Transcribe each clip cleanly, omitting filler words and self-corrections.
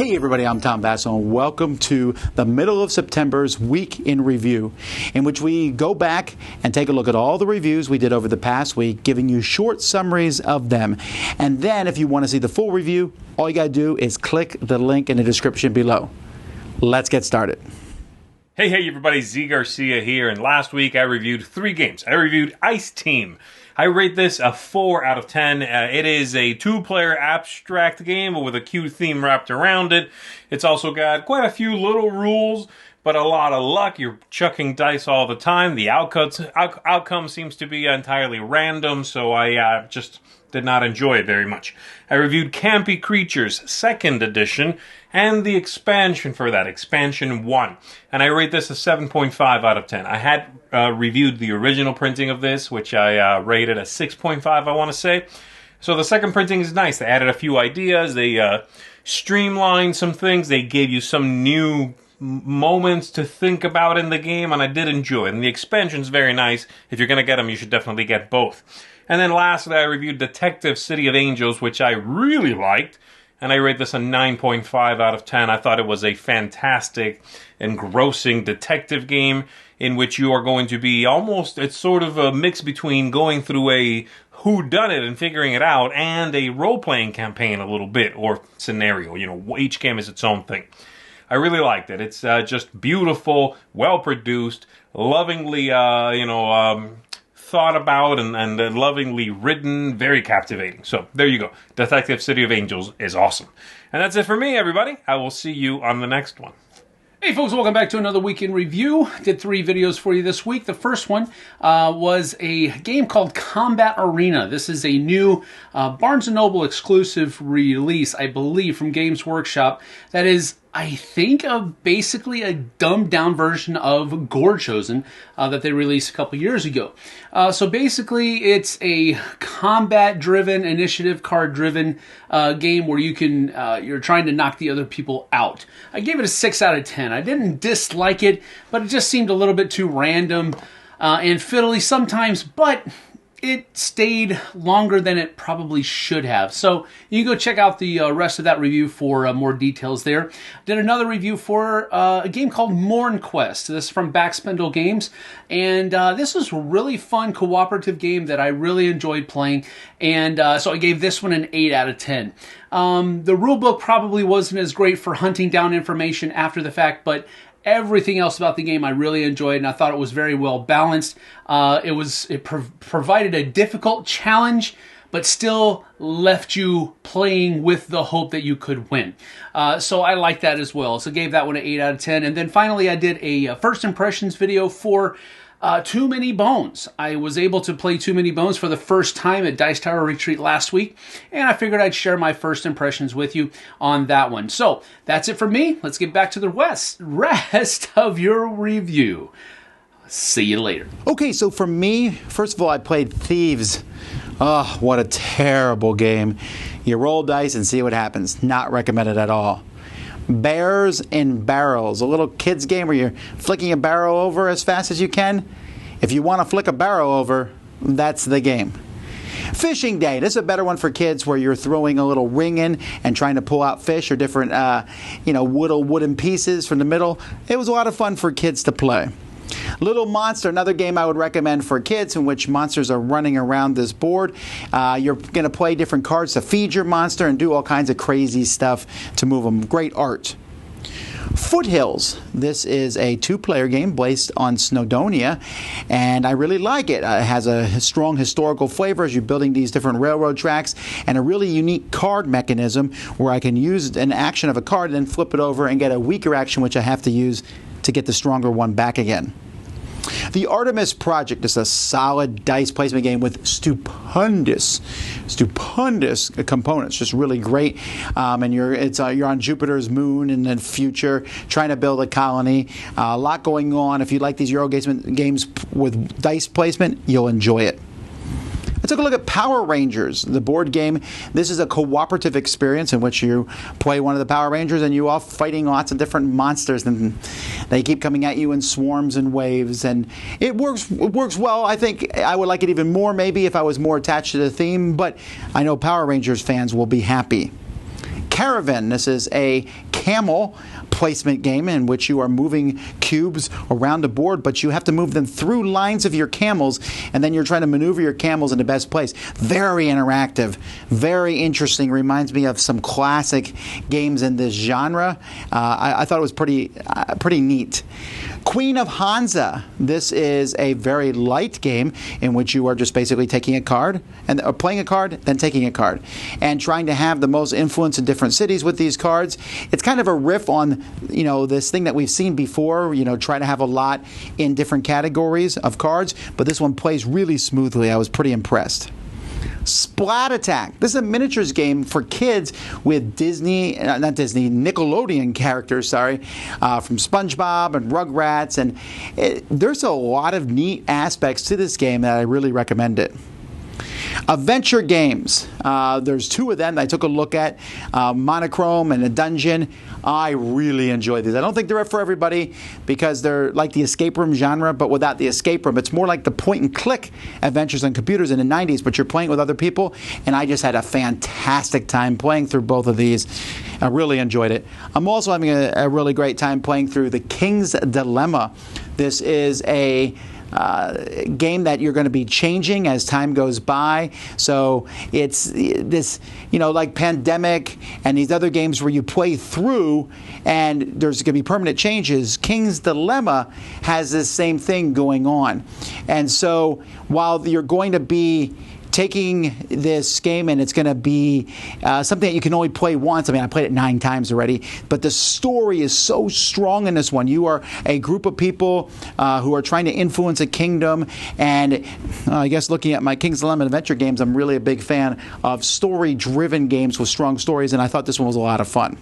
Hey everybody, I'm Tom Vasel and welcome to the middle of September's Week in Review, in which we go back and take a look at all the reviews we did over the past week, giving you short summaries of them. And then if you want to see the full review, all you got to do is click the link in the description below. Let's get started. Hey everybody, Zee Garcia here, and last week I reviewed 3 games. I reviewed Ice Team. I rate this a 4 out of 10. It is a 2-player abstract game with a cute theme wrapped around it. It's also got quite a few little rules, but a lot of luck. You're chucking dice all the time. The outcome seems to be entirely random, so I just did not enjoy it very much. I reviewed Campy Creatures 2nd edition and the expansion for that, Expansion 1. And I rate this a 7.5 out of 10. I had reviewed the original printing of this, which I rated a 6.5, I want to say. So the second printing is nice. They added a few ideas. They streamlined some things. They gave you some new moments to think about in the game, and I did enjoy it. And the expansion is very nice. If you're going to get them, you should definitely get both. And then lastly, I reviewed Detective City of Angels, which I really liked, and I rate this a 9.5 out of 10. I thought it was a fantastic, engrossing detective game in which you are going to be it's sort of a mix between going through a whodunit and figuring it out and a role-playing campaign a little bit, or scenario. You know, each game is its own thing. I really liked it. It's just beautiful, well-produced, lovingly, thought about and lovingly written, very captivating. So there you go. Detective City of Angels is awesome. And that's it for me, everybody. I will see you on the next one. Hey folks, welcome back to another week in review. Did 3 videos for you this week. The first one was a game called Combat Arena. This is a new Barnes & Noble exclusive release, I believe, from Games Workshop. That is, I think, basically a dumbed down version of Gore Chosen that they released a couple years ago. So basically, it's a combat-driven, initiative card-driven game where you're trying to knock the other people out. I gave it a 6 out of 10. I didn't dislike it, but it just seemed a little bit too random and fiddly sometimes, but it stayed longer than it probably should have. So you can go check out the rest of that review for more details there. Did another review for a game called MourneQuest. This is from Backspindle Games. And this was a really fun cooperative game that I really enjoyed playing. And so I gave this one an 8 out of 10. The rulebook probably wasn't as great for hunting down information after the fact, but everything else about the game I really enjoyed, and I thought it was very well balanced. It provided a difficult challenge, but still left you playing with the hope that you could win. So I liked that as well. So gave that one an 8 out of 10. And then finally I did a first impressions video for Too Many Bones. I was able to play Too Many Bones for the first time at Dice Tower Retreat last week, and I figured I'd share my first impressions with you on that one. So that's it for me. Let's get back to the rest of your review. See you later. Okay, so for me, first of all, I played Thieves. Oh, what a terrible game. You roll dice and see what happens. Not recommended at all. Bears in Barrels, a little kid's game where you're flicking a barrel over as fast as you can. If you want to flick a barrel over, that's the game. Fishing Day, this is a better one for kids where you're throwing a little ring in and trying to pull out fish or different wooden pieces from the middle. It was a lot of fun for kids to play. Little Monster, another game I would recommend for kids in which monsters are running around this board. You're going to play different cards to feed your monster and do all kinds of crazy stuff to move them. Great art. Foothills. This is a 2-player game based on Snowdonia, and I really like it. It has a strong historical flavor as you're building these different railroad tracks, and a really unique card mechanism where I can use an action of a card and then flip it over and get a weaker action which I have to use to get the stronger one back again. The Artemis Project is a solid dice placement game with stupendous components, just really great. And you're on Jupiter's moon in the future, trying to build a colony. A lot going on. If you like these Euro games with dice placement, you'll enjoy it. I took a look at Power Rangers, the board game. This is a cooperative experience in which you play one of the Power Rangers and you all fighting lots of different monsters, and they keep coming at you in swarms and waves, and it works well. I think I would like it even more maybe if I was more attached to the theme, but I know Power Rangers fans will be happy. Caravan. This is a camel placement game in which you are moving cubes around the board, but you have to move them through lines of your camels, and then you're trying to maneuver your camels in the best place. Very interactive, very interesting. Reminds me of some classic games in this genre. I thought it was pretty neat. Queen of Hansa. This is a very light game in which you are just basically taking a card and playing a card, then taking a card, and trying to have the most influence in different cities with these cards. It's kind of a riff on, this thing that we've seen before. Try to have a lot in different categories of cards, but this one plays really smoothly. I was pretty impressed. Splat Attack. This is a miniatures game for kids with Nickelodeon characters, from SpongeBob and Rugrats, and there's a lot of neat aspects to this game that I really recommend it. Adventure games. There's 2 of them I took a look at, Monochrome and A Dungeon. I really enjoy these. I don't think they're for everybody because they're like the escape room genre, but without the escape room. It's more like the point-and-click adventures on computers in the 90s, but you're playing with other people, and I just had a fantastic time playing through both of these. I really enjoyed it. I'm also having a really great time playing through The King's Dilemma. This is a game that you're going to be changing as time goes by. So it's this, like Pandemic and these other games where you play through and there's going to be permanent changes. King's Dilemma has this same thing going on. And so while you're going to be taking this game and it's going to be something that you can only play once. I played it 9 times already, but the story is so strong in this one. You are a group of people who are trying to influence a kingdom, and I guess looking at my King's Dilemma adventure games, I'm really a big fan of story-driven games with strong stories, and I thought this one was a lot of fun.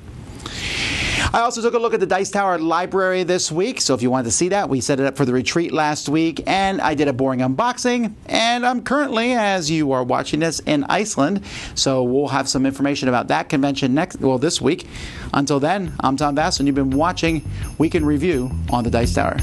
I also took a look at the Dice Tower library this week, so if you wanted to see that, we set it up for the retreat last week, and I did a boring unboxing, and I'm currently, as you are watching this, in Iceland, so we'll have some information about that convention this week. Until then, I'm Tom Vasel, and you've been watching Week in Review on the Dice Tower.